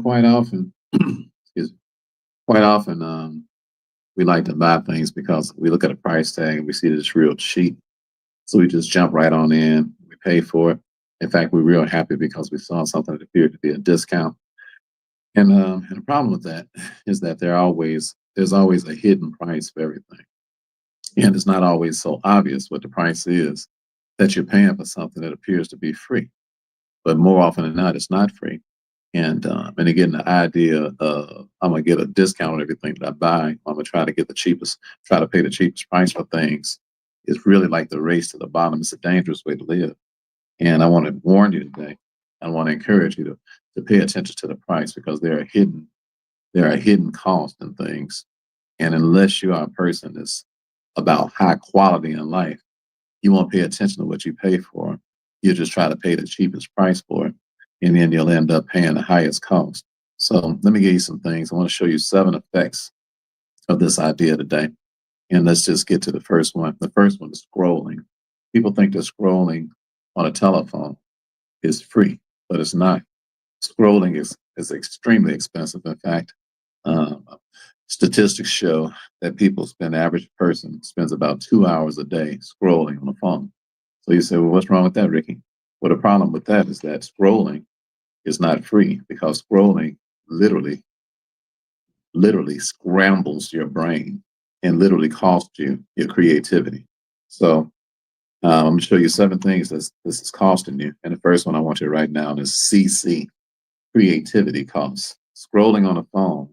Quite often, excuse me, quite often, we like to buy things because we look at a price tag and we see that it's real cheap. So we just jump right on in. We pay for it. In fact, we're real happy because we saw something that appeared to be a discount. And the problem with that is that there's always a hidden price for everything, and it's not always so obvious what the price is that you're paying for something that appears to be free. But more often than not, it's not free. And again, the idea of I'm gonna get a discount on everything that I buy. I'm gonna try to pay the cheapest price for things. Is really like the race to the bottom. It's a dangerous way to live. And I want to warn you today. I want to encourage you to pay attention to the price because there are hidden costs in things. And unless you are a person that's about high quality in life, you won't pay attention to what you pay for. You'll just try to pay the cheapest price for it, and then you'll end up paying the highest cost. So let me give you some things. I want to show you 7 effects of this idea today. And let's just get to the first one. The first one is scrolling. People think that scrolling on a telephone is free, but it's not. Scrolling is extremely expensive. In fact, um, statistics show that average person spends about 2 hours a day scrolling on the phone. So you say, well, what's wrong with that, Ricky? Well, the problem with that is that scrolling is not free because scrolling literally, literally scrambles your brain and literally costs you your creativity. So I'm going to show you 7 things this is costing you. And the first one I want you to write down is CC, creativity costs. Scrolling on a phone,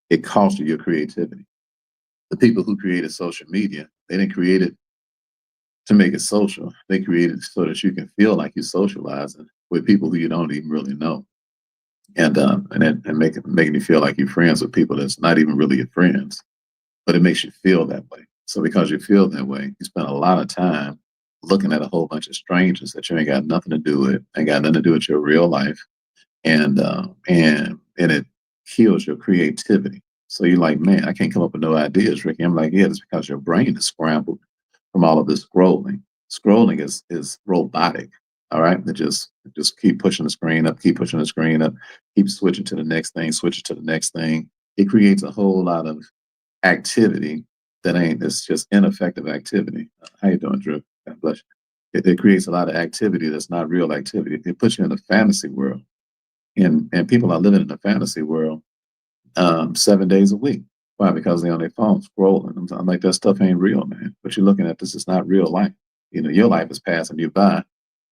it costs you your creativity. The people who created social media, they didn't create it to make it social. They created it so that you can feel like you're socializing with people who you don't even really know. And making you feel like you're friends with people that's not even really your friends, but it makes you feel that way. So because you feel that way, you spend a lot of time looking at a whole bunch of strangers that you ain't got nothing to do with, ain't got nothing to do with your real life, and it kills your creativity. So you're like, man, I can't come up with no ideas, Ricky. I'm like, yeah, it's because your brain is scrambled from all of this scrolling. Scrolling is robotic. All right, just keep pushing the screen up, keep pushing the screen up, keep switching to the next thing, switching to the next thing. It creates a whole lot of activity that ain't. It's just ineffective activity. How you doing, Drew? God bless you. It creates a lot of activity that's not real activity. It puts you in a fantasy world, and people are living in a fantasy world 7 days a week. Why? Because they're on their phone scrolling. I'm like, that stuff ain't real, man. What you're looking at, this is not real life. Your life is passing you by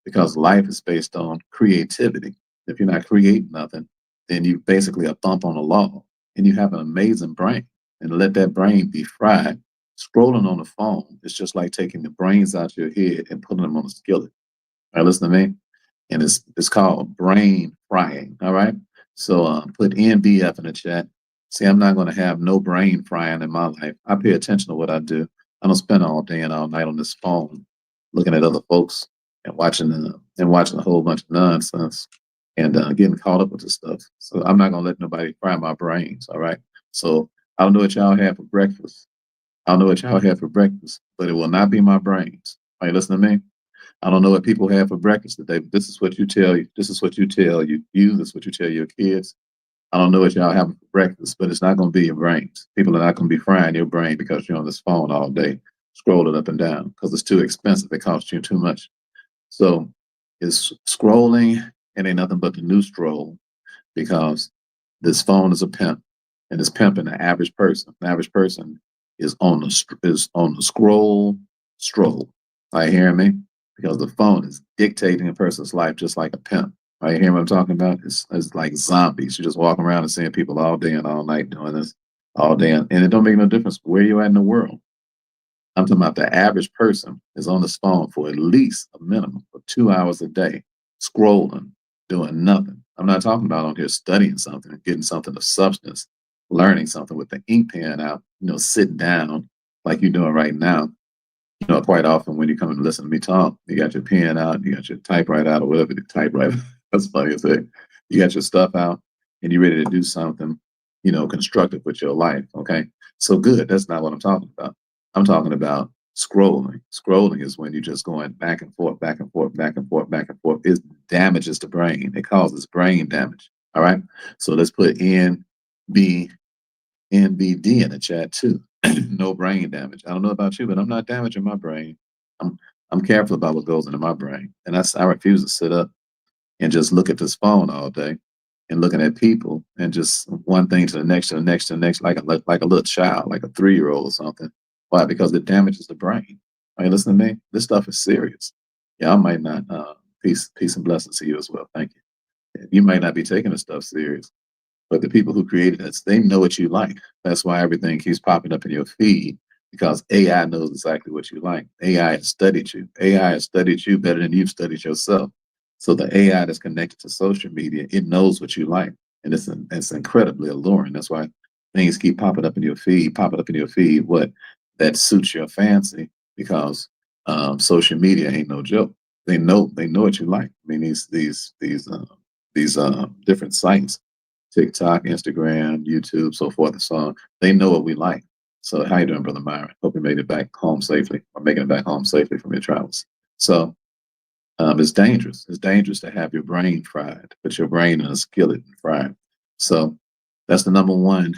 because life is based on creativity. If you're not creating nothing, then you basically a bump on the log, and you have an amazing brain. And let that brain be fried. Scrolling on the phone is just like taking the brains out your head and putting them on a skillet. All right, listen to me. And it's called brain frying. All right. So put NBF in the chat. See, I'm not going to have no brain frying in my life. I pay attention to what I do. I don't spend all day and all night on this phone looking at other folks and watching a whole bunch of nonsense and getting caught up with this stuff. So I'm not going to let nobody fry my brains. All right. So I don't know what y'all had for breakfast. I don't know what y'all had for breakfast, but it will not be my brains. All right, listen to me. I don't know what people have for breakfast today, but this is what you tell you. This is what you tell you. This is what you tell your kids. I don't know what y'all having for breakfast, but it's not going to be your brains. People are not going to be frying your brain because you're on this phone all day, scrolling up and down because it's too expensive. It costs you too much. So it's scrolling and ain't nothing but the new stroll because this phone is a pimp and it's pimping the average person. The average person is on the stroll. Are you hearing me? Because the phone is dictating a person's life just like a pimp. Are you hearing what I'm talking about? It's like zombies. You're just walking around and seeing people all day and all night doing this all day. And it don't make no difference where you're at in the world. I'm talking about the average person is on this phone for at least a minimum of 2 hours a day, scrolling, doing nothing. I'm not talking about on here studying something and getting something of substance, learning something with the ink pen out, sitting down like you're doing right now. Quite often when you come and listen to me talk, you got your pen out, you got your typewriter out, or whatever the typewriter. That's funny as heck. You got your stuff out, and you're ready to do something, constructive with your life. Okay, so good. That's not what I'm talking about. I'm talking about scrolling. Scrolling is when you're just going back and forth, back and forth, back and forth, back and forth. It damages the brain. It causes brain damage. All right. So let's put NB NBD in the chat too. No brain damage. I don't know about you, but I'm not damaging my brain. I'm I'm careful about what goes into my brain, and I refuse to sit up and just look at this phone all day and looking at people and just one thing to the next to the next to the next, like a little child, like a 3 year old or something. Why? Because it damages the brain. I mean, listen to me. This stuff is serious. Yeah, I might not. Peace and blessings to you as well. Thank you. You might not be taking this stuff serious, but the people who created this, they know what you like. That's why everything keeps popping up in your feed because AI knows exactly what you like. AI has studied you. AI has studied you better than you've studied yourself. So the AI that's connected to social media, it knows what you like, and it's incredibly alluring. That's why things keep popping up in your feed, popping up in your feed. What that suits your fancy because social media ain't no joke. They know what you like. I mean these different sites TikTok, Instagram, YouTube, so forth and so on. They know what we like. So how you doing, Brother Myron? Hope you made it back home safely or making it back home safely from your travels. So it's dangerous. It's dangerous to have your brain fried, put your brain in a skillet and fry it. So that's the number one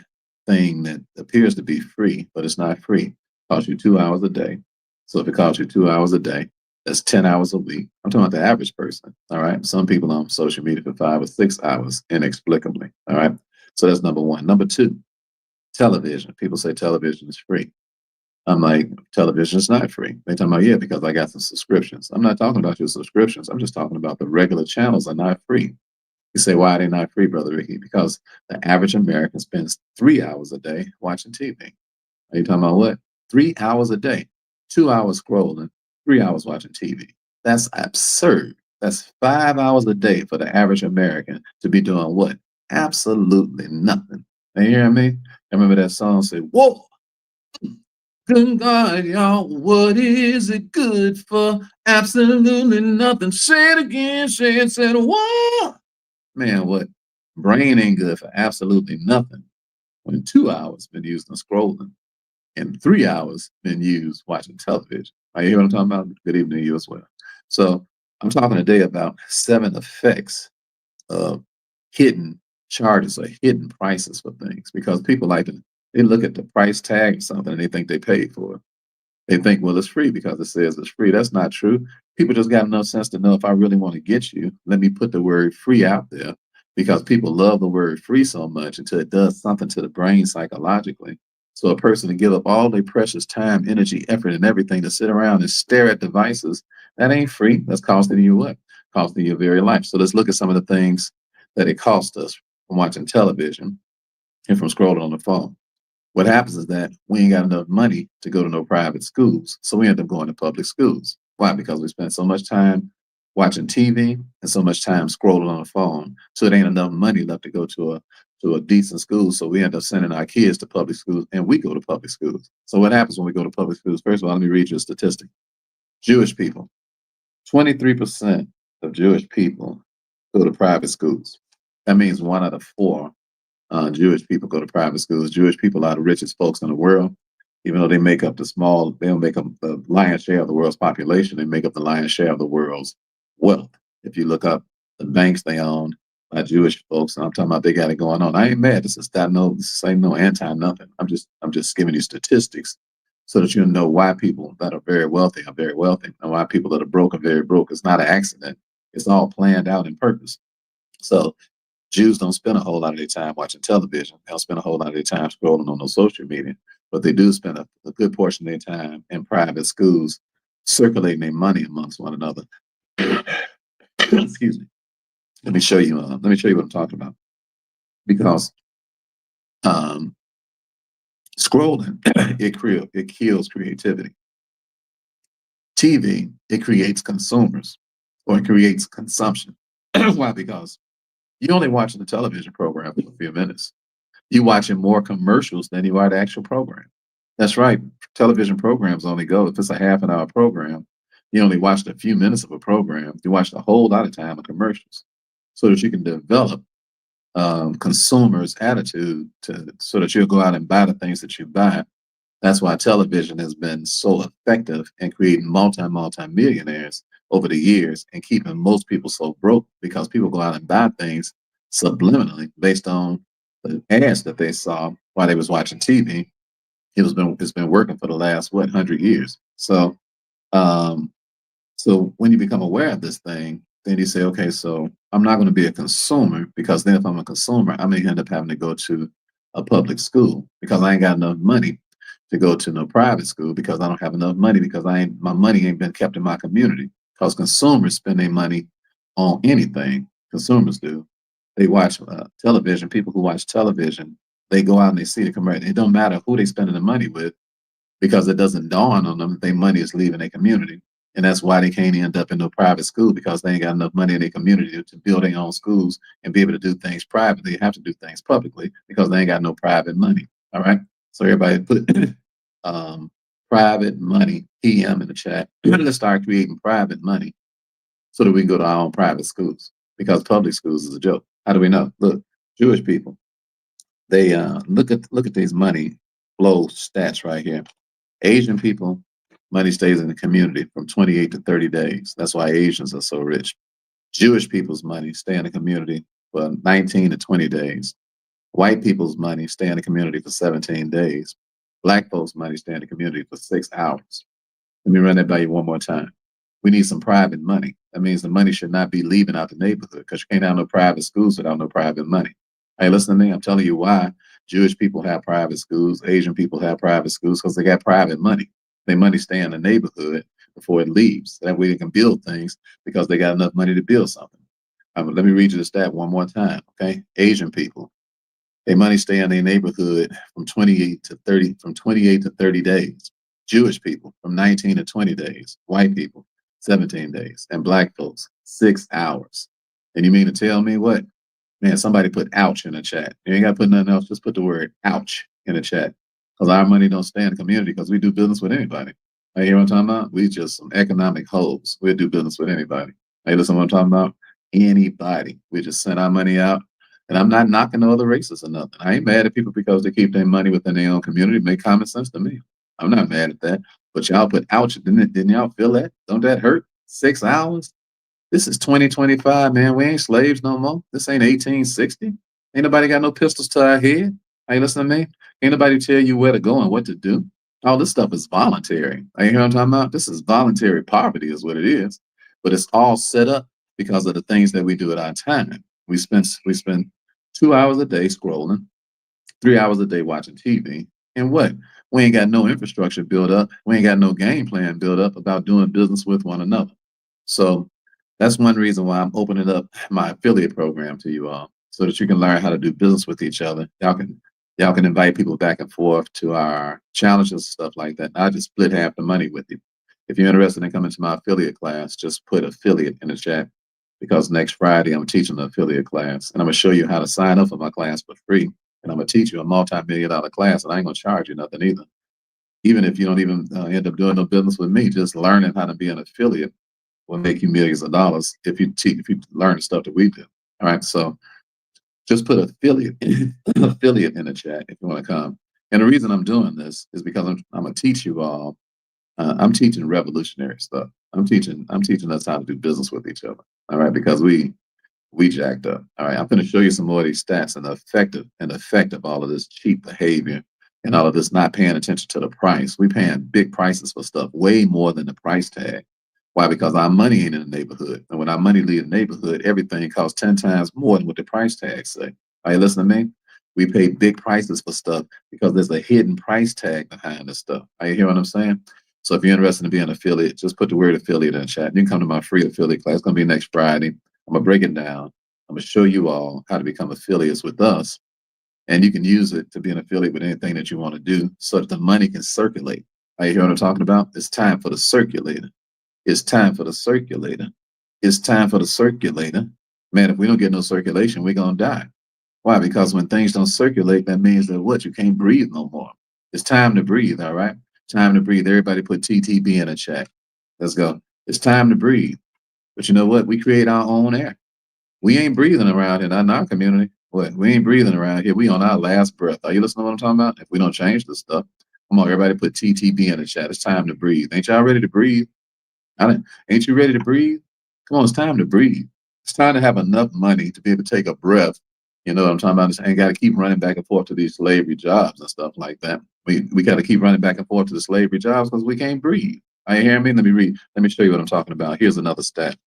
thing that appears to be free, but it's not free. It costs you 2 hours a day. So if it costs you 2 hours a day, that's 10 hours a week. I'm talking about the average person. All right. Some people on social media for 5 or 6 hours inexplicably. All right. So that's number one. Number two, television. People say television is free. I'm like, television is not free. They talking about, yeah, because I got some subscriptions. I'm not talking about your subscriptions. I'm just talking about the regular channels are not free. You say, why are they not free, Brother Ricky? Because the average American spends 3 hours a day watching TV. Are you talking about what? 3 hours a day, 2 hours scrolling, 3 hours watching TV. That's absurd. That's 5 hours a day for the average American to be doing what? Absolutely nothing. You hear me? I remember that song say, whoa, good God, y'all, what is it good for? Absolutely nothing. Say it again, say it, what? Man, what? Brain ain't good for absolutely nothing. When 2 hours been used on scrolling and 3 hours been used watching television. Are you hear what I'm talking about? Good evening to you as well. So I'm talking today about 7 effects of hidden charges or hidden prices for things because people like to they look at the price tag or something and they think they paid for it. They think, well, it's free because it says it's free. That's not true. People just got enough sense to know if I really want to get you, let me put the word free out there because people love the word free so much until it does something to the brain psychologically. So a person to give up all their precious time, energy, effort, and everything to sit around and stare at devices, that ain't free. That's costing you what? Costing your very life. So let's look at some of the things that it cost us from watching television and from scrolling on the phone. What happens is that we ain't got enough money to go to no private schools. So we end up going to public schools. Why? Because we spend so much time watching TV and so much time scrolling on the phone. So it ain't enough money left to go to a decent school. So we end up sending our kids to public schools and we go to public schools. So what happens when we go to public schools? First of all, let me read you a statistic. Jewish people, 23% of Jewish people go to private schools. That means 1 out of 4 Jewish people go to private schools. Jewish people are the richest folks in the world, even though they don't make up the lion's share of the world's population. They make up the lion's share of the world's wealth. If you look up the banks they own by Jewish folks, and I'm talking about they got it going on. I ain't mad. This ain't no anti nothing. I'm just giving you statistics so that you know why people that are very wealthy are very wealthy and why people that are broke are very broke. It's not an accident. It's all planned out in purpose. So Jews don't spend a whole lot of their time watching television. They don't spend a whole lot of their time scrolling on those social media, but they do spend a good portion of their time in private schools circulating their money amongst one another. Excuse me. Let me show you. Let me show you what I'm talking about. Because um, scrolling it kills creativity. TV it creates consumers or it creates consumption. Why? Because you're only watching the television program for a few minutes. You're watching more commercials than you are the actual program. That's right. Television programs only go, if it's a half an hour program, you only watched a few minutes of a program. You watched a whole lot of time of commercials so that you can develop consumers' attitude so that you'll go out and buy the things that you buy. That's why television has been so effective in creating multi millionaires over the years and keeping most people so broke because people go out and buy things subliminally based on the ads that they saw while they was watching TV. It's been working for the last 100 years. Um, so when you become aware of this thing, then you say, okay, so I'm not going to be a consumer, because then if I'm a consumer, I may end up having to go to a public school because I ain't got enough money to go to no private school, because I don't have enough money, because my money ain't been kept in my community. Because consumers spend their money on anything. Consumers do. They watch television. People who watch television, they go out and they see the commercial. It don't matter who they spending the money with, because it doesn't dawn on them that their money is leaving their community. And that's why they can't end up in no private school, because they ain't got enough money in their community to build their own schools and be able to do things privately. They have to do things publicly because they ain't got no private money. All right. So everybody put private money PM in the chat. Let's start creating private money so that we can go to our own private schools, because public schools is a joke. How do we know? Look, Jewish people, they look at these money flow stats right here. Asian people, money stays in the community from 28 to 30 days. That's why Asians are so rich. Jewish people's money stay in the community for 19 to 20 days. White people's money stay in the community for 17 days. Black folks' money stay in the community for 6 hours. Let me run that by you one more time. We need some private money. That means the money should not be leaving out the neighborhood, because you can't have no private schools without no private money. Hey, listen to me. I'm telling you why Jewish people have private schools, Asian people have private schools, because they got private money. Their money stay in the neighborhood before it leaves. That way they can build things, because they got enough money to build something. Let me read you the stat one more time. Okay. Asian people, their money stay in their neighborhood from 28 to 30 days. Jewish people from 19 to 20 days. White people, 17 days. And black folks, 6 hours. And you mean to tell me what? Man, somebody put ouch in the chat. You ain't got to put nothing else. Just put the word ouch in the chat. Because our money don't stay in the community, because we do business with anybody. Hey, hear what I'm talking about? We just some economic hoes. We do business with anybody. Hey, listen what I'm talking about? Anybody. We just send our money out. And I'm not knocking no other races or nothing. I ain't mad at people because they keep their money within their own community. It make common sense to me. I'm not mad at that. But y'all put ouch. Didn't y'all feel that? Don't that hurt? 6 hours? This is 2025, man. We ain't slaves no more. This ain't 1860. Ain't nobody got no pistols to our head. Hey, listen to me. Ain't nobody tell you where to go and what to do. All this stuff is voluntary. You hear what I'm talking about? This is voluntary poverty is what it is. But it's all set up because of the things that we do at our time. We spend 2 hours a day scrolling, 3 hours a day watching TV. And what? We ain't got no infrastructure built up. We ain't got no game plan built up about doing business with one another. So that's one reason why I'm opening up my affiliate program to you all, so that you can learn how to do business with each other. Y'all can invite people back and forth to our challenges and stuff like that. And I just split half the money with you. If you're interested in coming to my affiliate class, just put affiliate in the chat, because next Friday I'm teaching the affiliate class, and I'm gonna show you how to sign up for my class for free. And I'm gonna teach you a multi-million-dollar class, and I ain't gonna charge you nothing either. Even if you don't even end up doing no business with me, just learning how to be an affiliate will make you millions of dollars if you learn the stuff that we do. All right, so just put affiliate affiliate in the chat if you want to come. And the reason I'm doing this is because I'm gonna teach you all. I'm teaching revolutionary stuff. I'm teaching us how to do business with each other. All right, because we jacked up. All right, I'm going to show you some more of these stats and the effect of all of this cheap behavior and all of this not paying attention to the price. We paying big prices for stuff, way more than the price tag. Why? Because our money ain't in the neighborhood. And when our money leaves the neighborhood, everything costs 10 times more than what the price tags say. Are you listening to me? We pay big prices for stuff because there's a hidden price tag behind this stuff. Are you hearing what I'm saying? So if you're interested in being an affiliate, just put the word affiliate in the chat. You can come to my free affiliate class. It's going to be next Friday. I'm going to break it down. I'm going to show you all how to become affiliates with us. And you can use it to be an affiliate with anything that you want to do so that the money can circulate. Are you hearing what I'm talking about? It's time for the circulator. It's time for the circulator. It's time for the circulator. Man, if we don't get no circulation, we're going to die. Why? Because when things don't circulate, that means that what? You can't breathe no more. It's time to breathe, all right? Time to breathe. Everybody put TTB in a chat. Let's go. It's time to breathe. But you know what? We create our own air. We ain't breathing around here, not in our community. What? We ain't breathing around here. We on our last breath. Are you listening to what I'm talking about? If we don't change this stuff, come on, everybody put TTB in the chat. It's time to breathe. Ain't y'all ready to breathe? Ain't you ready to breathe? Come on, it's time to breathe. It's time to have enough money to be able to take a breath. You know what I'm talking about? Ain't got to keep running back and forth to these slavery jobs and stuff like that. We got to keep running back and forth to the slavery jobs because we can't breathe. Are you hearing me? Let me read. Let me show you what I'm talking about. Here's another stat.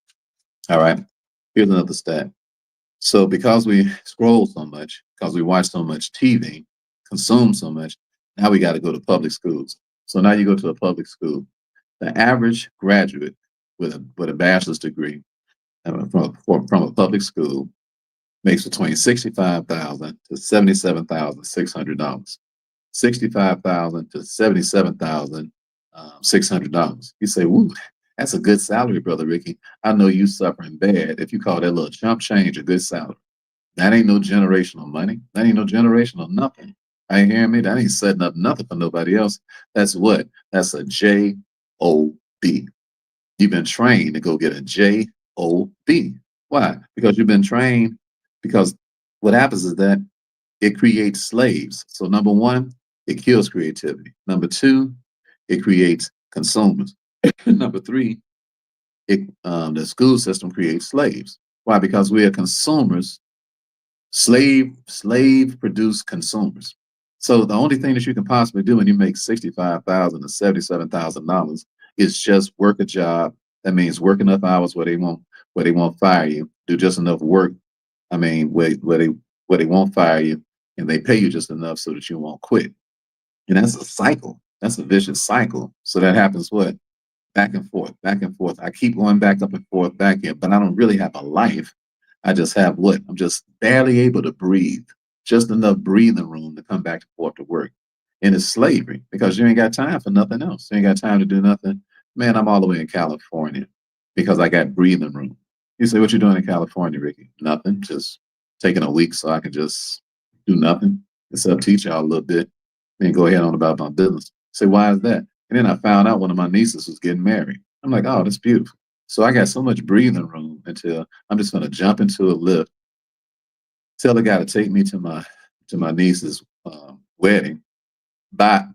All right. Here's another stat. So because we scroll so much, because we watch so much TV, consume so much, now we got to go to public schools. So now you go to a public school. The average graduate with a bachelor's degree from a public school makes between $65,000 to $77,600. $65,000 to $77,600. You say, "Woo, that's a good salary, brother Ricky. I know you suffering bad if you call that little chump change a good salary. That ain't no generational money. That ain't no generational nothing. I ain't hearing me. That ain't setting up nothing for nobody else. That's what? That's a JOB. You've been trained to go get a JOB. Why? Because you've been trained. Because what happens is that it creates slaves. So number one, it kills creativity. Number two, it creates consumers. Number three, the school system creates slaves. Why? Because we are consumers. Slave produce consumers. So the only thing that you can possibly do when you make $65,000 to $77,000 is just work a job. That means work enough hours where they won't fire you. Do just enough work. I mean, where they won't fire you, and they pay you just enough so that you won't quit. And that's a cycle. That's a vicious cycle. So that happens what? Back and forth, back and forth. I keep going back up and forth back here, but I don't really have a life. I just have what? I'm just barely able to breathe, just enough breathing room to come back and forth to work. And it's slavery because you ain't got time for nothing else. You ain't got time to do nothing. Man, I'm all the way in California because I got breathing room. You say, what you doing in California, Ricky? Nothing. Just taking a week so I can just do nothing except teach y'all a little bit and go ahead on about my business. Say, why is that? And then I found out one of my nieces was getting married. I'm like, oh, that's beautiful. So I got so much breathing room until I'm just going to jump into a lift, tell the guy to take me to my niece's wedding,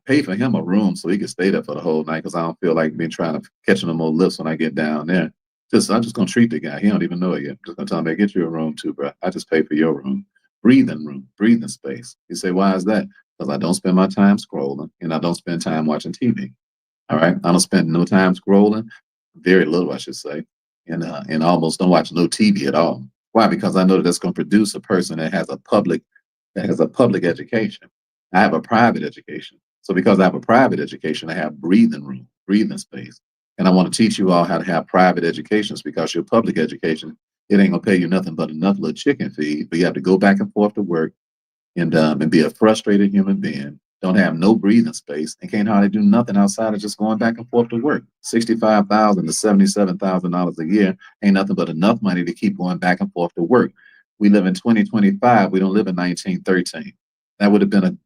pay for him a room so he can stay there for the whole night because I don't feel like being trying to catch no more lifts when I get down there. I'm just gonna treat the guy. He don't even know it yet. I'm just gonna tell him, hey, get you a room too, bro. I just pay for your room. Breathing room, breathing space. You say, why is that? Because I don't spend my time scrolling and I don't spend time watching TV. All right. I don't spend no time scrolling, very little, I should say, and almost don't watch no TV at all. Why? Because I know that that's going to produce a person that has a public education. I have a private education. So because I have a private education, I have breathing room, breathing space. And I want to teach you all how to have private educations because your public education, it ain't gonna pay you nothing but enough little chicken feed. But you have to go back and forth to work and be a frustrated human being, don't have no breathing space, and can't hardly do nothing outside of just going back and forth to work. $65,000 to $77,000 a year ain't nothing but enough money to keep going back and forth to work. We live in 2025. We don't live in 1913. That would have been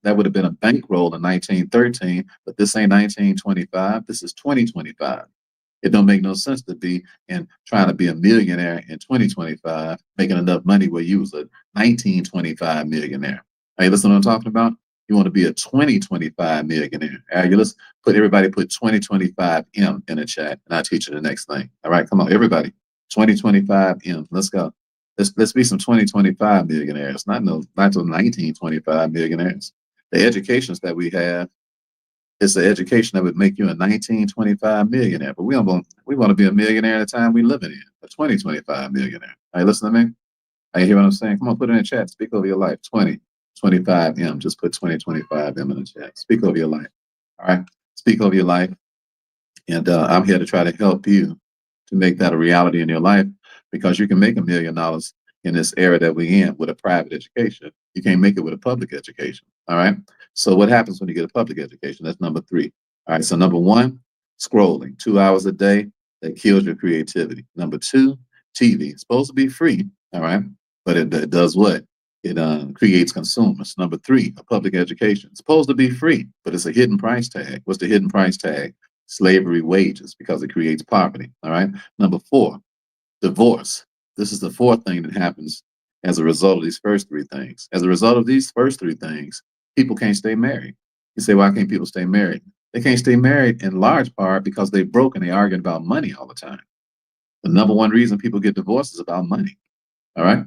a bankroll in 1913, but this ain't 1925. This is 2025. It don't make no sense to be and trying to be a millionaire in 2025, making enough money where you was a 1925 millionaire. Hey, listen to what I'm talking about? You want to be a 2025 millionaire. All right, let's everybody put 2025 M in the chat and I'll teach you the next thing. All right, come on, everybody. 2025 M. Let's go. Let's be some 2025 millionaires, not those 1925 millionaires. The educations that we have, it's the education that would make you a 1925 millionaire. But we want to be a millionaire at the time we living in, a 2025 millionaire. All right, listen to me. You hear what I'm saying? Come on, put it in the chat. Speak over your life. 2025 M. Just put 2025 M in the chat. Speak over your life. All right. Speak over your life. And I'm here to try to help you to make that a reality in your life because you can make $1 million in this era that we're in with a private education. You can't make it with a public education. All right. So what happens when you get a public education? That's number 3. All right. So number 1, scrolling 2 hours a day, that kills your creativity. Number 2, TV. It's supposed to be free. All right. But it does what? It creates consumers. Number 3, a public education. It's supposed to be free, but it's a hidden price tag. What's the hidden price tag? Slavery wages, because it creates poverty. All right. Number 4, divorce. This is the 4th thing that happens as a result of these first 3 things. As a result of these first 3 things, people can't stay married. You say, why can't people stay married? They can't stay married in large part because they're broke and they arguing about money all the time. The number 1 reason people get divorced is about money. All right.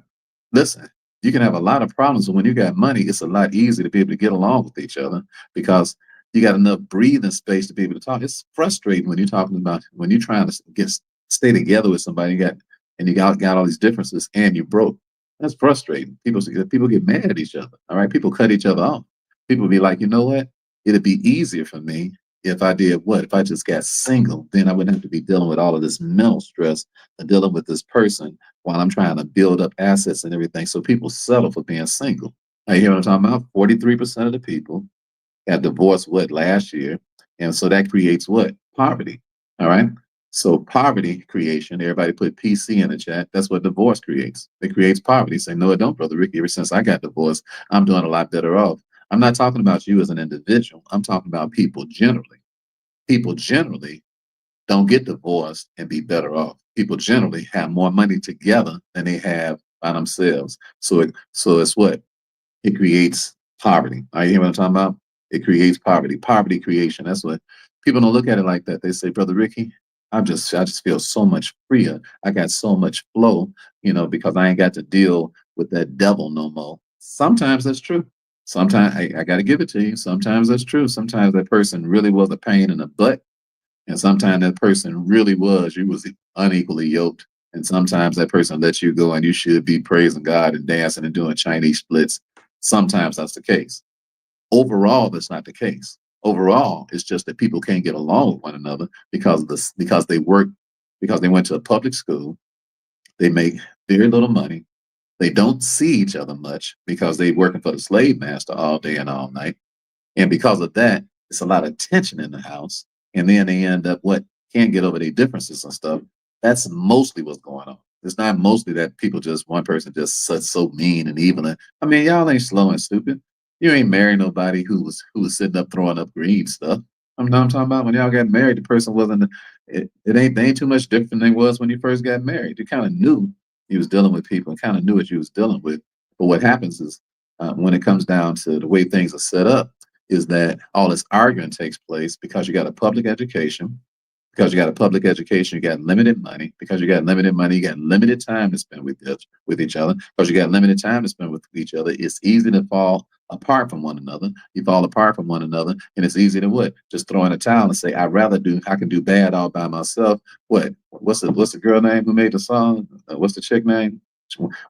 Listen, you can have a lot of problems, but when you got money, it's a lot easier to be able to get along with each other because you got enough breathing space to be able to talk. It's frustrating when you're talking about when you're trying to stay together with somebody. You got all these differences, and you're broke. That's frustrating. People get mad at each other. All right, people cut each other off. People be like, you know what? It'd be easier for me if I did what? If I just got single, then I wouldn't have to be dealing with all of this mental stress of dealing with this person while I'm trying to build up assets and everything. So people settle for being single. Now, you hear what I'm talking about? 43% of the people got divorced what last year. And so that creates what? Poverty. All right. So poverty creation, everybody put PC in the chat. That's what divorce creates. It creates poverty. Say, no, it don't, Brother Ricky. Ever since I got divorced, I'm doing a lot better off. I'm not talking about you as an individual. I'm talking about people generally. People generally don't get divorced and be better off. People generally have more money together than they have by themselves. So it's what? It creates poverty. Are you hearing what I'm talking about? It creates poverty. Poverty creation. That's what people don't look at it like that. They say, Brother Ricky, I just feel so much freer. I got so much flow, because I ain't got to deal with that devil no more. Sometimes that's true. Sometimes I got to give it to you. Sometimes that's true. Sometimes that person really was a pain in the butt, and sometimes that person really you was unequally yoked. And sometimes that person lets you go and you should be praising God and dancing and doing Chinese splits. Sometimes that's the case. Overall, that's not the case. Overall, it's just that people can't get along with one another because they went to a public school. They make very little money. They don't see each other much because they're working for the slave master all day and all night. And because of that, it's a lot of tension in the house. And then they end up can't get over their differences and stuff. That's mostly what's going on. It's not mostly that one person just so mean and evil. I mean, y'all ain't slow and stupid. You ain't married nobody who was sitting up throwing up green stuff. I'm talking about when y'all got married, the person wasn't. They ain't too much different than it was when you first got married. You kind of knew you was dealing with people and kind of knew what you was dealing with. But what happens is when it comes down to the way things are set up, is that all this arguing takes place because you got a public education. Because you got a public education, you got limited money. Because you got limited money, you got limited time to spend with each other. Because you got limited time to spend with each other, it's easy to fall apart from one another. You fall apart from one another, and it's easy to what? Just throw in a towel and say, I can do bad all by myself. What? What's the girl name who made the song? What's the chick name?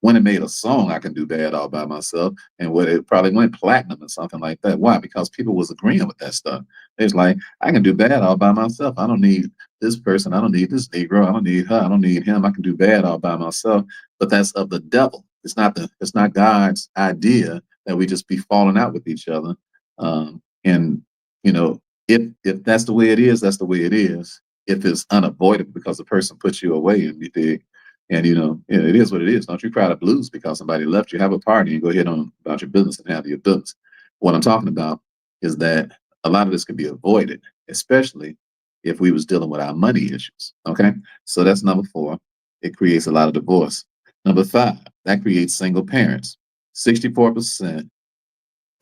When it made a song, I can do bad all by myself, and what it probably went platinum or something like that. Why? Because people was agreeing with that stuff. It's like, I can do bad all by myself. I don't need this person. I don't need this Negro. I don't need her. I don't need him. I can do bad all by myself. But that's of the devil. It's not God's idea that we just be falling out with each other. And if that's the way it is, that's the way it is. If it's unavoidable because the person puts you away and you dig, and it is what it is. Don't you cry the blues because somebody left you. Have a party and go ahead on about your business and handle your business. What I'm talking about is that a lot of this can be avoided, especially if we was dealing with our money issues. Okay, so that's number 4. It creates a lot of divorce. Number 5, that creates single parents. 64%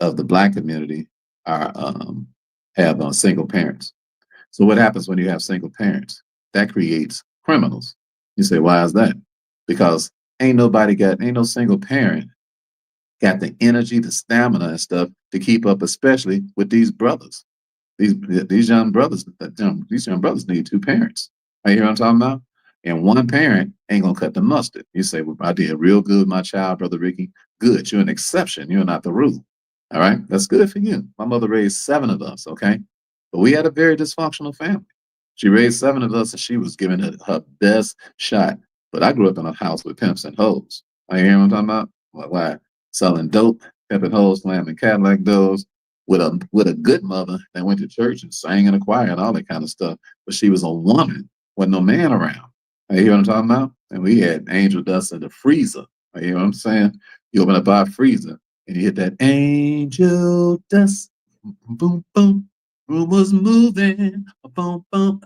of the Black community have single parents. So what happens when you have single parents? That creates criminals. You say, why is that? Because ain't no single parent got the energy, the stamina and stuff to keep up, especially with these brothers. These young brothers, these young brothers need 2 parents. You hear what I'm talking about? And one parent ain't gonna cut the mustard. You say, well, I did real good with my child, Brother Ricky. Good. You're an exception. You're not the rule. All right. That's good for you. My mother raised 7 of us. Okay. But we had a very dysfunctional family. She raised 7 of us and she was giving it her best shot. But I grew up in a house with pimps and hoes. You hear what I'm talking about? Why? Selling dope, pimping hoes, slamming Cadillac doors, with a good mother that went to church and sang in a choir and all that kind of stuff. But she was a woman with no man around. You hear what I'm talking about? And we had angel dust in the freezer. You hear what I'm saying? You open up our freezer and you hit that angel dust. Boom, boom. Room was moving. Boom, boom.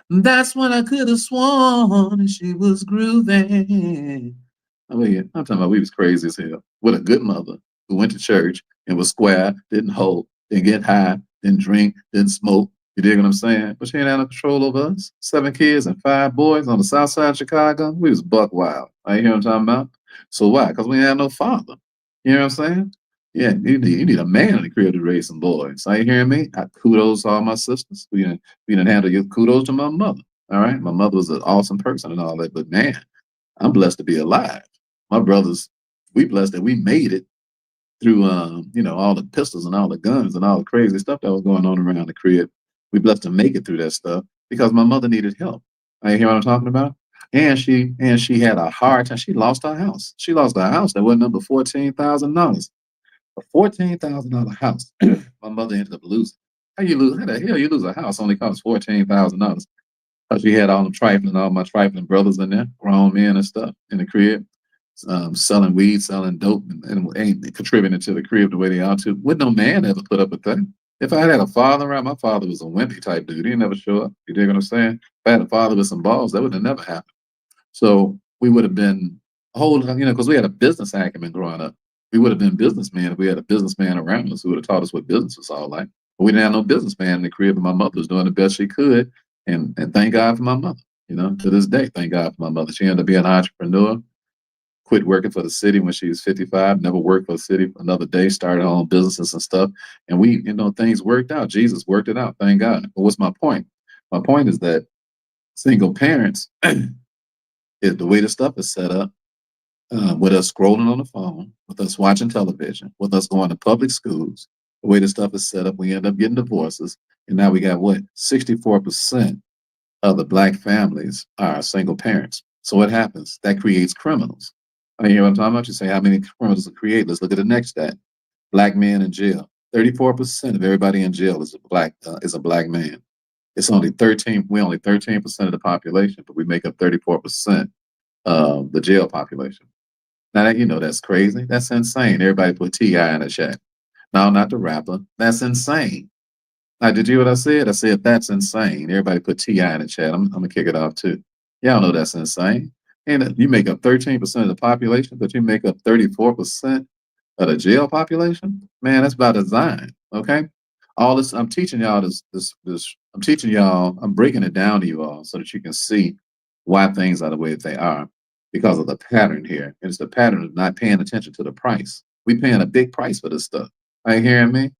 That's when I could have sworn she was grooving. I'm talking about we was crazy as hell. With a good mother who went to church and was square, didn't hold, didn't get high, didn't drink, didn't smoke. You dig what I'm saying? But she ain't had no control over us. 7 kids and 5 boys on the south side of Chicago. We was buck wild. You hear what I'm talking about? So why? Because we have no father. You know what I'm saying? Yeah, you need a man in the crib to raise some boys. Are you hearing me? Kudos to all my sisters. We didn't handle you. Kudos to my mother. All right. My mother was an awesome person and all that. But man, I'm blessed to be alive. My brothers, we blessed that we made it through all the pistols and all the guns and all the crazy stuff that was going on around the crib. We blessed to make it through that stuff because my mother needed help. You hear what I'm talking about? And she had a hard time. She lost her house. She lost her house that wasn't number $14,000. A $14,000 house. My mother ended up losing. How you lose? How the hell you lose a house only costs $14,000? Because she had all my trifling brothers in there, grown men and stuff in the crib, selling weed, selling dope, and ain't contributing to the crib the way they ought to. Would no man ever put up with that? If I had a father around, my father was a wimpy type dude. He never show up. You dig what I'm saying? If I had a father with some balls, that would have never happened. So we would have been because we had a business acumen growing up. We would have been businessmen if we had a businessman around us who would have taught us what business was all like. But we didn't have no businessman in the crib, and my mother was doing the best she could. And thank God for my mother. To this day, thank God for my mother. She ended up being an entrepreneur, quit working for the city when she was 55, never worked for the city another day, started her own businesses and stuff. And things worked out. Jesus worked it out, thank God. But what's my point? My point is that single parents, is the way the stuff is set up, with us scrolling on the phone, with us watching television, with us going to public schools, the way the stuff is set up, we end up getting divorces. And now we got what? 64% of the black families are single parents. So what happens? That creates criminals. I hear what I'm talking about. You say how many criminals it create. Let's look at the next stat. Black men in jail. 34% of everybody in jail is a black man. It's only 13. We're only 13% of the population, but we make up 34% of the jail population. Now that's crazy. That's insane. Everybody put T.I. in the chat. No, not the rapper. That's insane. Now, did you hear what I said? I said that's insane. Everybody put T.I. in the chat. I'm gonna kick it off too. Y'all know that's insane. And you make up 13% of the population, but you make up 34% of the jail population. Man, that's by design. Okay. All this I'm teaching y'all this. I'm teaching y'all. I'm breaking it down to you all so that you can see why things are the way that they are because of the pattern here. And it's the pattern of not paying attention to the price. We paying a big price for this stuff. Are you hearing me?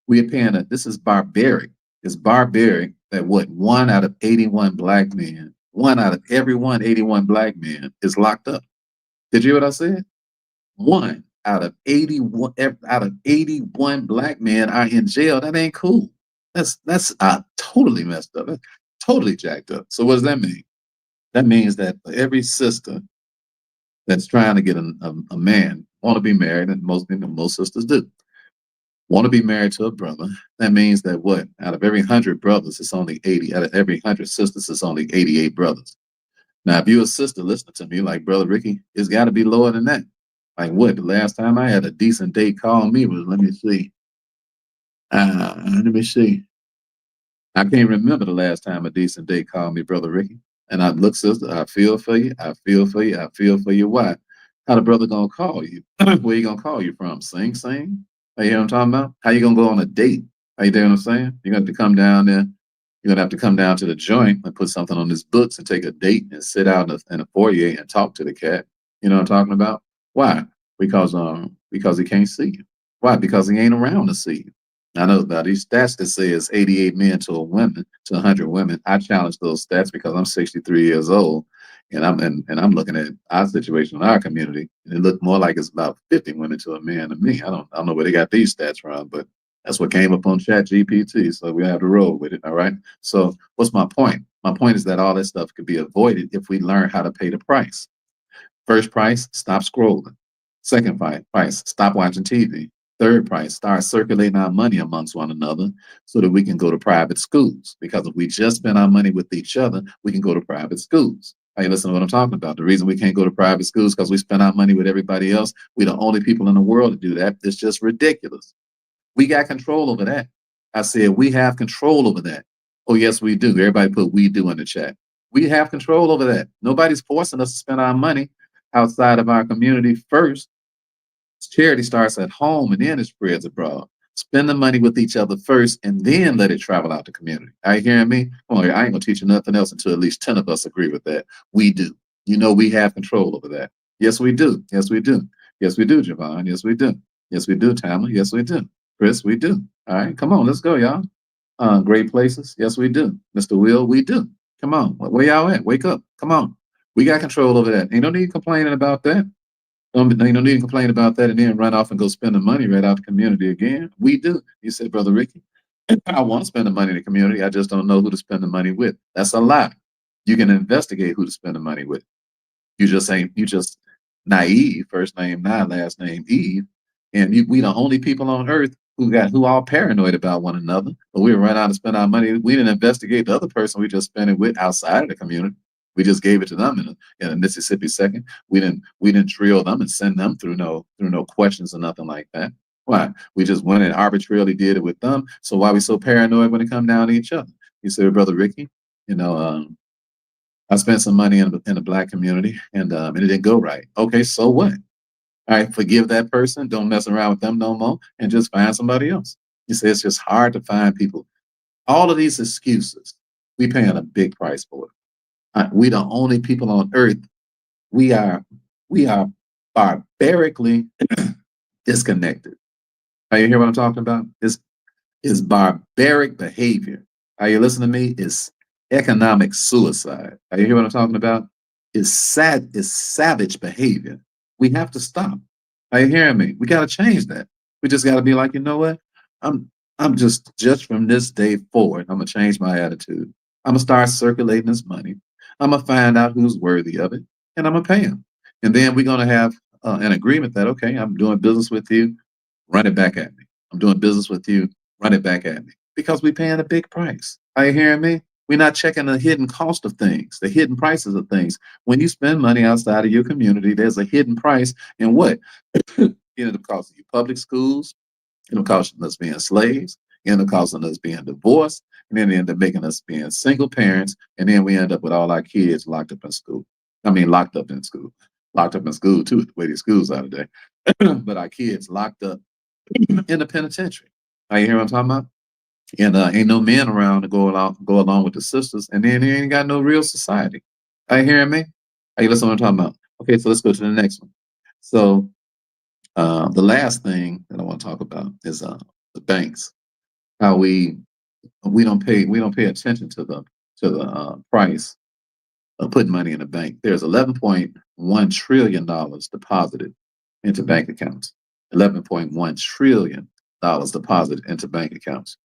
We're paying this is barbaric. It's barbaric that what 1 out of 81 black men, 1 out of every 81 black men is locked up. Did you hear what I said? 1 out of 81 black men are in jail. That ain't cool. That's totally messed up. That's totally jacked up. So what does that mean? That means that for every sister that's trying to get a man, want to be married, and most sisters do, want to be married to a brother, that means that what? Out of every 100 brothers, it's only 80. Out of every 100 sisters, it's only 88 brothers. Now, if you're a sister listening to me, like Brother Ricky, it's got to be lower than that. Like what? The last time I had a decent date call me was, let me see. Let me see. I can't remember the last time a decent date called me, Brother Ricky. And I look, sister, I feel for you. I feel for you. I feel for you. Why? How the brother gonna call you? Where you gonna call you from? Sing, sing? You hear what I'm talking about? How you gonna go on a date? Are you there what I'm saying? You're gonna have to come down there. You're gonna have to come down to the joint and put something on his books and take a date and sit out in a foyer and talk to the cat. You know what I'm talking about? Why? Because he can't see you. Why? Because he ain't around to see you. I know about these stats that says 88 men to a woman to 100 women. I challenge those stats because I'm 63 years old, and I'm looking at our situation in our community, and it looked more like it's about 50 women to a man to me. I don't know where they got these stats from, but that's what came up on Chat GPT. So we have to roll with it. All right. So what's my point? My point is that all this stuff could be avoided if we learn how to pay the price. First price, stop scrolling. Second price, stop watching TV. Third price, start circulating our money amongst one another so that we can go to private schools. Because if we just spend our money with each other, we can go to private schools. Hey, listen to what I'm talking about. The reason we can't go to private schools because we spend our money with everybody else. We're the only people in the world to do that. It's just ridiculous. We got control over that. I said we have control over that. Oh, yes, we do. Everybody put we do in the chat. We have control over that. Nobody's forcing us to spend our money outside of our community first. Charity starts at home and then it spreads abroad. Spend the money with each other first and then let it travel out the community. Are you hearing me? Come on, I ain't gonna teach you nothing else until at least 10 of us agree with that. We do. We have control over that. Yes, we do. Yes, we do. Yes, we do, Javon. Yes, we do. Yes, we do, Tamla. Yes, we do. Chris, we do. All right, come on, let's go, y'all. Great places. Yes, we do. Mr. Will, we do. Come on, where y'all at? Wake up. Come on. We got control over that. Ain't no need complaining about that. Ain't no need to complain about that and then run off and go spend the money right out the community again. We do. You said, Brother Ricky, I want to spend the money in the community. I just don't know who to spend the money with. That's a lie. You can investigate who to spend the money with. You just naive, first name Nye, last name Eve. And we the only people on earth who all paranoid about one another. But we run out and spend our money. We didn't investigate the other person we just spent it with outside of the community. We just gave it to them in a Mississippi second. We didn't drill them and send them through no questions or nothing like that. Why? We just went and arbitrarily did it with them. So why we so paranoid when it come down to each other? You said, Brother Ricky, you know, I spent some money in the black community and it didn't go right. Okay, so what? All right, forgive that person. Don't mess around with them no more and just find somebody else. You say it's just hard to find people. All of these excuses, we paying a big price for it. We the only people on earth. We are we are barbarically disconnected. Are you hear what I'm talking about? Is barbaric behavior. Are you listening to me? Is economic suicide. Are you hear what I'm talking about? Is savage behavior. We have to stop. Are you hearing me? We got to change that. We just got to be like, you know what? I'm just from this day forward, I'm gonna change my attitude. I'm gonna start circulating this money. I'm gonna find out who's worthy of it, and I'm gonna pay them. And then we're gonna have an agreement that okay, I'm doing business with you, run it back at me. I'm doing business with you, run it back at me. Because we're paying a big price. Are you hearing me? We're not checking the hidden cost of things, the hidden prices of things. When you spend money outside of your community, there's a hidden price in what? It costs you public schools, it'll cost us being slaves, it'll cost us being divorced, and then it end up making us being single parents, and then we end up with all our kids locked up in school. I mean, locked up in school. Locked up in school too, the way these schools are today. But our kids locked up in the penitentiary. Are you hear what I'm talking about? And ain't no men around to go along with the sisters, and then you ain't got no real society. Are you hearing me? Are you listening to what I'm talking about? Okay, so let's go to the next one. So the last thing that I want to talk about is the banks. How we don't pay attention to the price of putting money in a bank. There's $11.1 trillion deposited into bank accounts. $11.1 trillion deposited into bank accounts.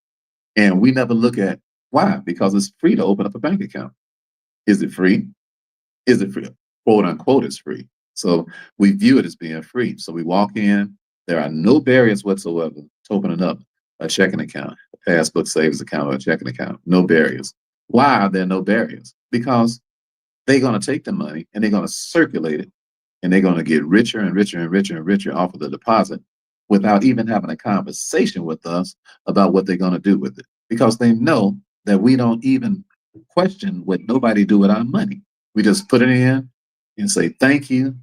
And we never look at why, because it's free to open up a bank account. Is it free? Is it free? Quote unquote, it's free. So we view it as being free. So we walk in, there are no barriers whatsoever to opening up a checking account, a passbook savings account, or a checking account. No barriers. Why are there no barriers? Because they're going to take the money and they're going to circulate it and they're going to get richer and richer and richer and richer off of the deposit without even having a conversation with us about what they're going to do with it. Because they know that we don't even question what nobody do with our money. We just put it in and say, thank you.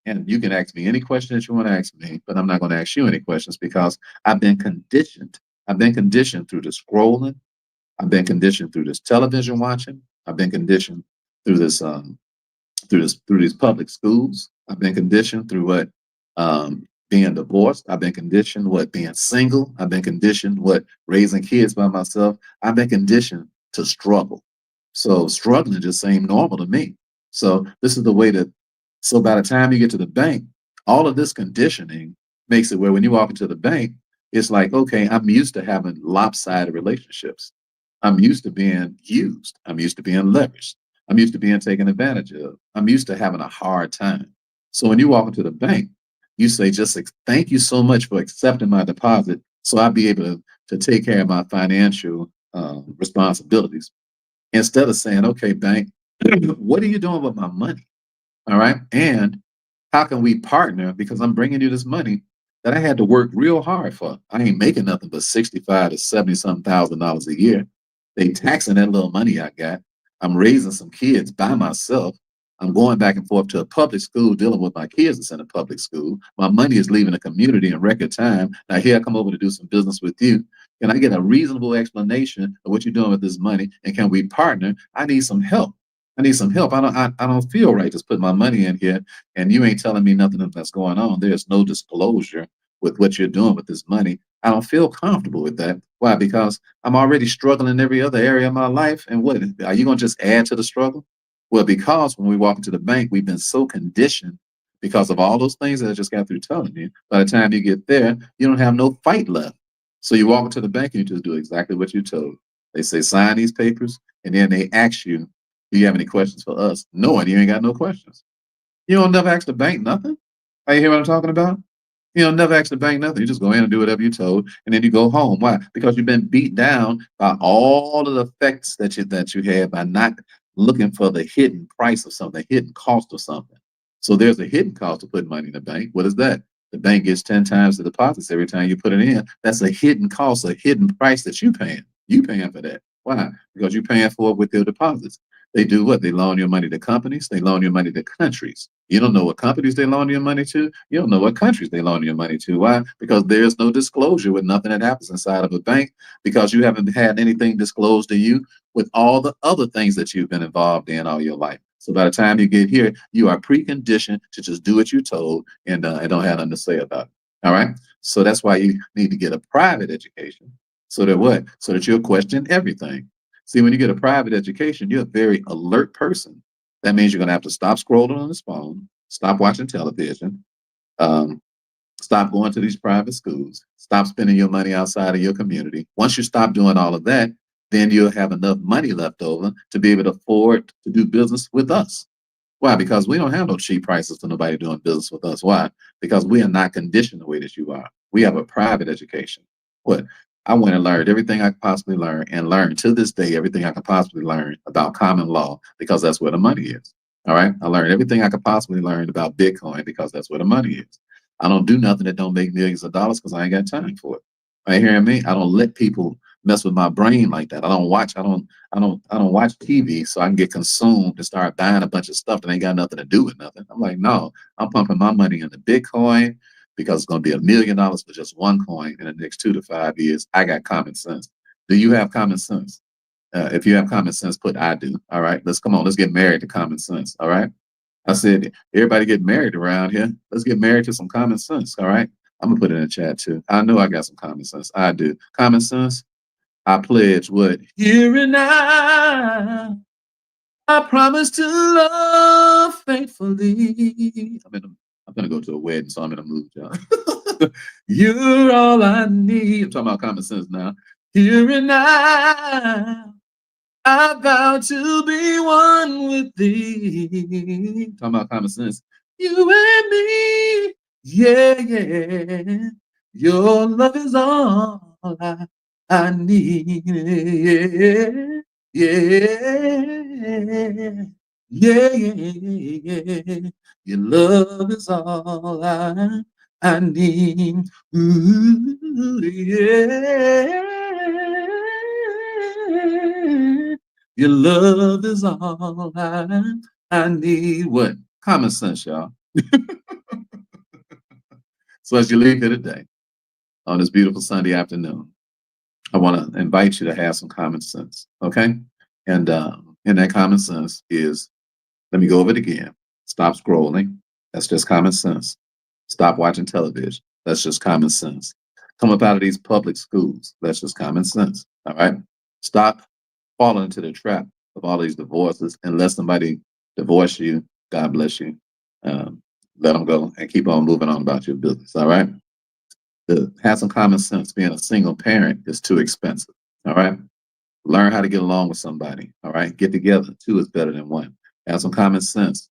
And you can ask me any question that you want to ask me, but I'm not going to ask you any questions because I've been conditioned. I've been conditioned through the scrolling. I've been conditioned through this television watching. I've been conditioned through through these public schools. I've been conditioned through what being divorced. I've been conditioned what being single. I've been conditioned what raising kids by myself. I've been conditioned to struggle. So struggling just seemed normal to me. So this is the way that. So by the time you get to the bank, all of this conditioning makes it where when you walk into the bank, it's like, okay, I'm used to having lopsided relationships. I'm used to being used. I'm used to being leveraged. I'm used to being taken advantage of. I'm used to having a hard time. So when you walk into the bank, you say, just thank you so much for accepting my deposit so I'll be able to take care of my financial responsibilities. Instead of saying, okay, bank, what are you doing with my money? All right. And how can we partner? Because I'm bringing you this money that I had to work real hard for. I ain't making nothing but 65 to 70 some $1,000 a year. They taxing that little money I got. I'm raising some kids by myself. I'm going back and forth to a public school, dealing with my kids that's in a public school. My money is leaving the community in record time. Now here I come over to do some business with you. Can I get a reasonable explanation of what you're doing with this money? And can we partner? I need some help. I need some help. I don't feel right just putting my money in here and you ain't telling me nothing that's going on. There's no disclosure with what you're doing with this money. I don't feel comfortable with that. Why? Because I'm already struggling in every other area of my life. And what are you going to just add to the struggle? Well, because when we walk into the bank, we've been so conditioned because of all those things that I just got through telling you. By the time you get there, you don't have no fight left. So you walk into the bank and you just do exactly what you're told. They say, sign these papers, and then they ask you, do you have any questions for us? Knowing you ain't got no questions. You don't never ask the bank nothing. Are you hear what I'm talking about? You know, never ask the bank nothing. You just go in and do whatever you're told, and then you go home. Why? Because you've been beat down by all of the effects that you had by not looking for the hidden price of something, the hidden cost of something. So there's a hidden cost to putting money in the bank. What is that? The bank gets 10 times the deposits every time you put it in. That's a hidden cost, a hidden price that you paying. You paying for that. Why? Because you're paying for it with your deposits. They do what? They loan your money to companies. They loan your money to countries. You don't know what companies they loan your money to. You don't know what countries they loan your money to. Why? Because there's no disclosure with nothing that happens inside of a bank because you haven't had anything disclosed to you with all the other things that you've been involved in all your life. So by the time you get here, you are preconditioned to just do what you're told and don't have nothing to say about it. All right. So that's why you need to get a private education. So that what? So that you'll question everything. See, when you get a private education, you're a very alert person. That means you're going to have to stop scrolling on this phone, stop watching television, um, stop going to these private schools, stop spending your money outside of your community. Once you stop doing all of that, then you'll have enough money left over to be able to afford to do business with us. Why? Because we don't have no cheap prices for nobody doing business with us. Why? Because we are not conditioned the way that you are. We have a private education. What? I went and learned everything I could possibly learn and learn to this day everything I could possibly learn about common law because that's where the money is. All right. I learned everything I could possibly learn about Bitcoin because that's where the money is. I don't do nothing that don't make millions of dollars because I ain't got time for it. Are you hearing me? I don't let people mess with my brain like that. I don't watch TV so I can get consumed and start buying a bunch of stuff that ain't got nothing to do with nothing. I'm like, no, I'm pumping my money into Bitcoin because it's going to be $1 million for just one coin in the next 2 to 5 years. I got common sense. Do you have common sense? If you have common sense, put I do. All right, let's come on. Let's get married to common sense. All right. I said, everybody get married around here. Let's get married to some common sense. All right. I'm gonna put it in the chat too. I know I got some common sense. I do. Common sense. I pledge what? Here and now. I promise to love faithfully. I'm gonna go to a wedding, so I'm in a mood, y'all. You're all I need. I'm talking about common sense now. Here and now. I vow to be one with thee. Talking about common sense. You and me. Yeah, yeah. Your love is all I need. Yeah, yeah. Yeah, yeah, yeah. Your love is all I need. Ooh, yeah. Your love is all I need. What? Common sense, y'all. So as you leave here today, on this beautiful Sunday afternoon, I want to invite you to have some common sense, okay? And that common sense is, let me go over it again. Stop scrolling. That's just common sense. Stop watching television. That's just common sense. Come up out of these public schools. That's just common sense. All right. Stop falling into the trap of all these divorces and let somebody divorce you. God bless you. Let them go and keep on moving on about your business. All right. To have some common sense. Being a single parent is too expensive. All right. Learn how to get along with somebody. All right. Get together. Two is better than one. Have some common sense.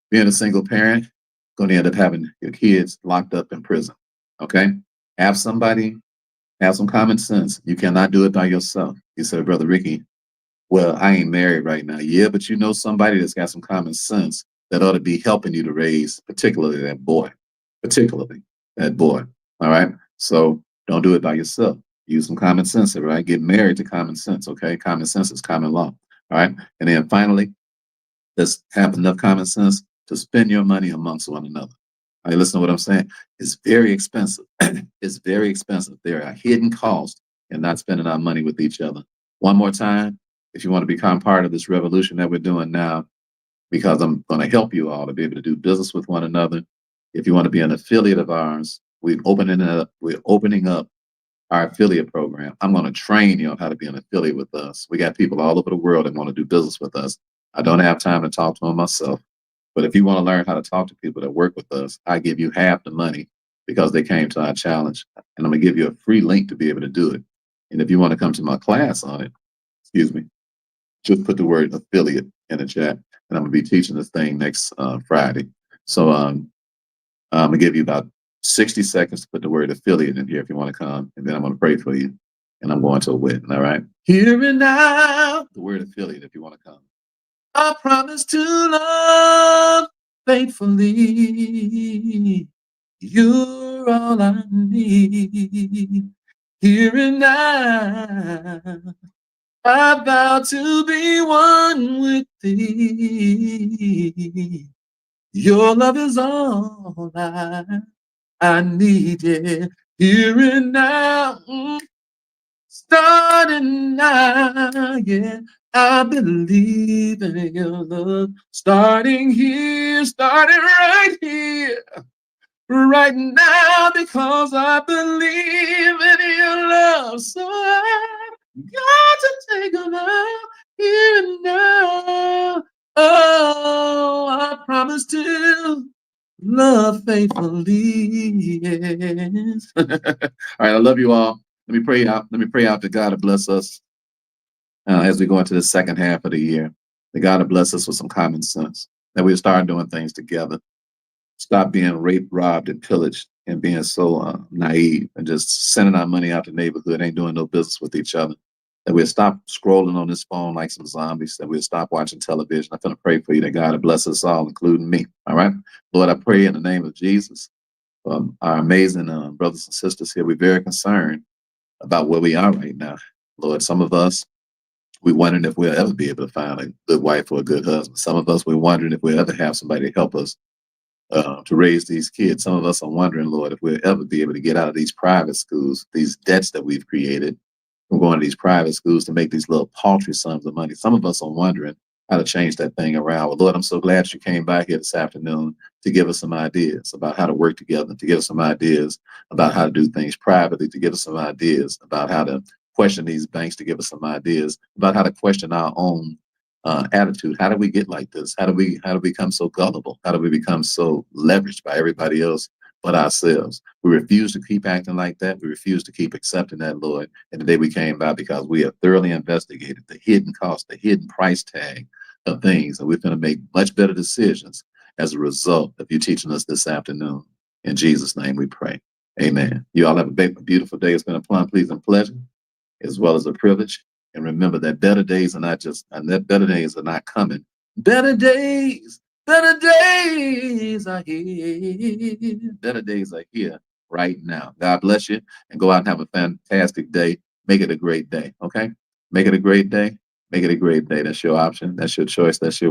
Being a single parent, going to end up having your kids locked up in prison. Okay. Have somebody, have some common sense. You cannot do it by yourself. You said, Brother Ricky, well, I ain't married right now. Yeah, but you know somebody that's got some common sense that ought to be helping you to raise, particularly that boy. Particularly that boy. All right. So don't do it by yourself. Use some common sense, all right? Get married to common sense, okay? Common sense is common law. All right. And then finally, let's have enough common sense to spend your money amongst one another. All right, listen to what I'm saying. It's very expensive. It's very expensive. There are hidden costs in not spending our money with each other. One more time. if you want to become part of this revolution that we're doing now, because I'm going to help you all to be able to do business with one another. If you want to be an affiliate of ours, we're opening up our affiliate program. I'm going to train you on how to be an affiliate with us. We got people all over the world that want to do business with us. I don't have time to talk to them myself. But if you want to learn how to talk to people that work with us, I give you half the money because they came to our challenge. And I'm going to give you a free link to be able to do it. And if you want to come to my class on it, excuse me, just put the word affiliate in the chat. And I'm going to be teaching this thing next Friday. So I'm going to give you about 60 seconds to put the word affiliate in here if you want to come. And then I'm going to pray for you. And I'm going to a wedding, all right? Here and now, the word affiliate if you want to come. I promise to love faithfully. You're all I need. Here and now, I vow to be one with thee. Your love is all I need, yeah. Here and now, starting now, yeah. I believe in your love. Starting here, starting right here, right now, because I believe in your love. So I got to take a love here and now. Oh, I promise to love faithfully. Yes. All right, I love you all. Let me pray out. Let me pray out that God to bless us as we go into the second half of the year. That God to bless us with some common sense. That we start doing things together. Stop being raped, robbed, and pillaged, and being so naive and just sending our money out the neighborhood, ain't doing no business with each other. That we'll stop scrolling on this phone like some zombies. That we'll stop watching television. I'm going to pray for you that God to bless us all, including me. All right, Lord, I pray in the name of Jesus. Our amazing brothers and sisters here, we're very concerned about where we are right now. Lord, some of us, we're wondering if we'll ever be able to find a good wife or a good husband. Some of us, we're wondering if we'll ever have somebody to help us to raise these kids. Some of us are wondering, Lord, if we'll ever be able to get out of these private schools, these debts that we've created from going to these private schools to make these little paltry sums of money. Some of us are wondering how to change that thing around. Well, Lord, I'm so glad you came by here this afternoon to give us some ideas about how to work together, to give us some ideas about how to do things privately, to give us some ideas about how to question these banks, to give us some ideas about how to question our own attitude. How do we get like this? How do we become so gullible? How do we become so leveraged by everybody else but ourselves? We refuse to keep acting like that. We refuse to keep accepting that, Lord. And today we came by because we have thoroughly investigated the hidden cost, the hidden price tag of things, and we're going to make much better decisions as a result of you teaching us this afternoon. In Jesus' name we pray. Amen. You all have a beautiful day. It's been a plum, pleasing pleasure, as well as a privilege. And remember that better days are not just, and that better days are not coming. Better days are here. Better days are here right now. God bless you, and go out and have a fantastic day. Make it a great day, okay? Make it a great day. Make it a great day. That's your option. That's your choice. That's your